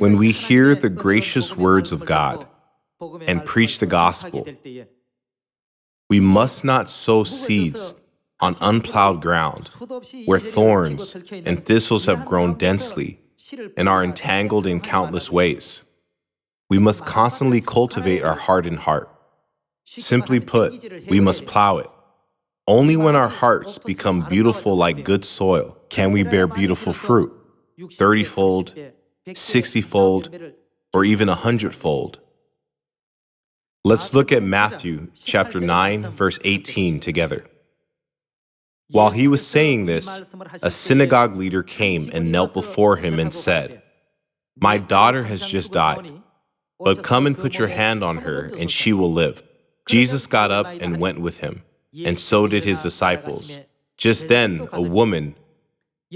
When we hear the gracious words of God and preach the gospel, we must not sow seeds on unplowed ground where thorns and thistles have grown densely and are entangled in countless ways. We must constantly cultivate our hardened heart. Simply put, we must plow it. Only when our hearts become beautiful like good soil can we bear beautiful fruit, 30-fold, 60-fold, or even 100-fold. Let's look at Matthew chapter 9, verse 18 together. While he was saying this, a synagogue leader came and knelt before him and said, "My daughter has just died, but come and put your hand on her and she will live." Jesus got up and went with him, and so did his disciples. Just then, a woman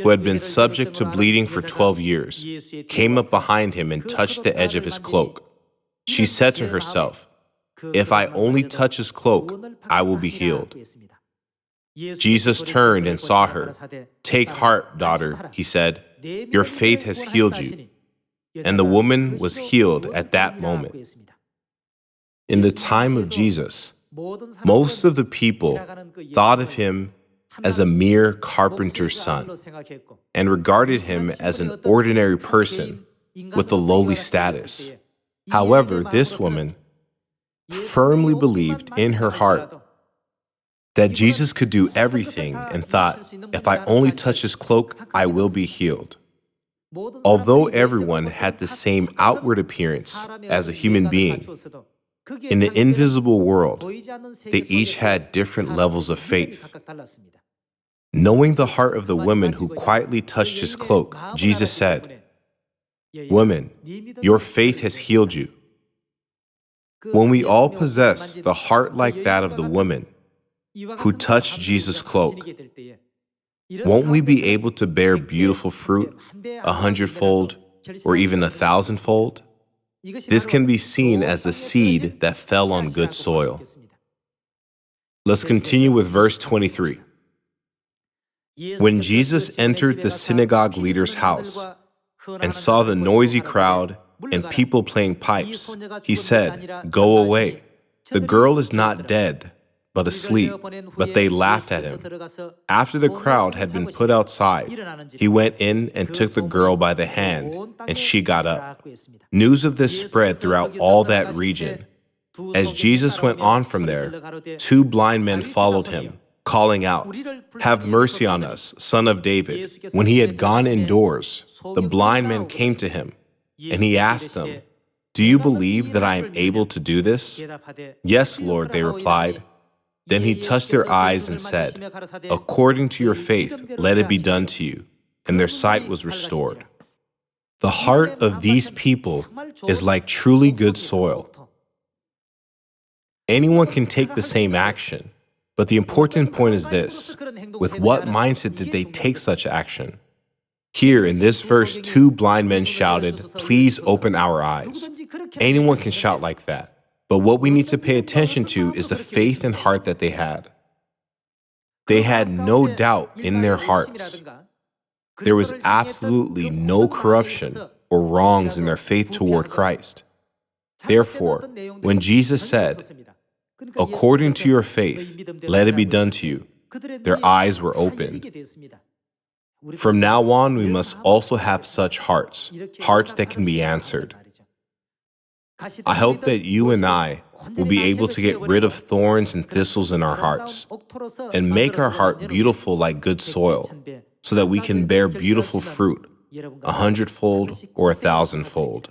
who had been subject to bleeding for 12 years came up behind him and touched the edge of his cloak. She said to herself, "If I only touch his cloak, I will be healed." Jesus turned and saw her. "Take heart, daughter," he said. "Your faith has healed you." And the woman was healed at that moment. In the time of Jesus, most of the people thought of him as a mere carpenter's son and regarded him as an ordinary person with a lowly status. However, this woman firmly believed in her heart that Jesus could do everything and thought, "If I only touch his cloak, I will be healed." Although everyone had the same outward appearance as a human being, in the invisible world, they each had different levels of faith. Knowing the heart of the woman who quietly touched his cloak, Jesus said, "Woman, your faith has healed you." When we all possess the heart like that of the woman who touched Jesus' cloak, won't we be able to bear beautiful fruit 100-fold or even 1,000-fold? This can be seen as the seed that fell on good soil. Let's continue with verse 23. When Jesus entered the synagogue leader's house and saw the noisy crowd and people playing pipes, he said, "Go away. The girl is not dead, but asleep." But they laughed at him. After the crowd had been put outside, he went in and took the girl by the hand, and she got up. News of this spread throughout all that region. As Jesus went on from there, 2 blind men followed him, calling out, "Have mercy on us, Son of David." When he had gone indoors, the blind men came to him, and he asked them, "Do you believe that I am able to do this?" "Yes, Lord," they replied. Then he touched their eyes and said, "According to your faith, let it be done to you." And their sight was restored. The heart of these people is like truly good soil. Anyone can take the same action, but the important point is this: with what mindset did they take such action? Here in this verse, 2 blind men shouted, "Please open our eyes." Anyone can shout like that. But what we need to pay attention to is the faith and heart that they had. They had no doubt in their hearts. There was absolutely no corruption or wrongs in their faith toward Christ. Therefore, when Jesus said, "According to your faith, let it be done to you," their eyes were opened. From now on, we must also have such hearts that can be answered. I hope that you and I will be able to get rid of thorns and thistles in our hearts and make our heart beautiful like good soil so that we can bear beautiful fruit 100-fold or 1,000-fold.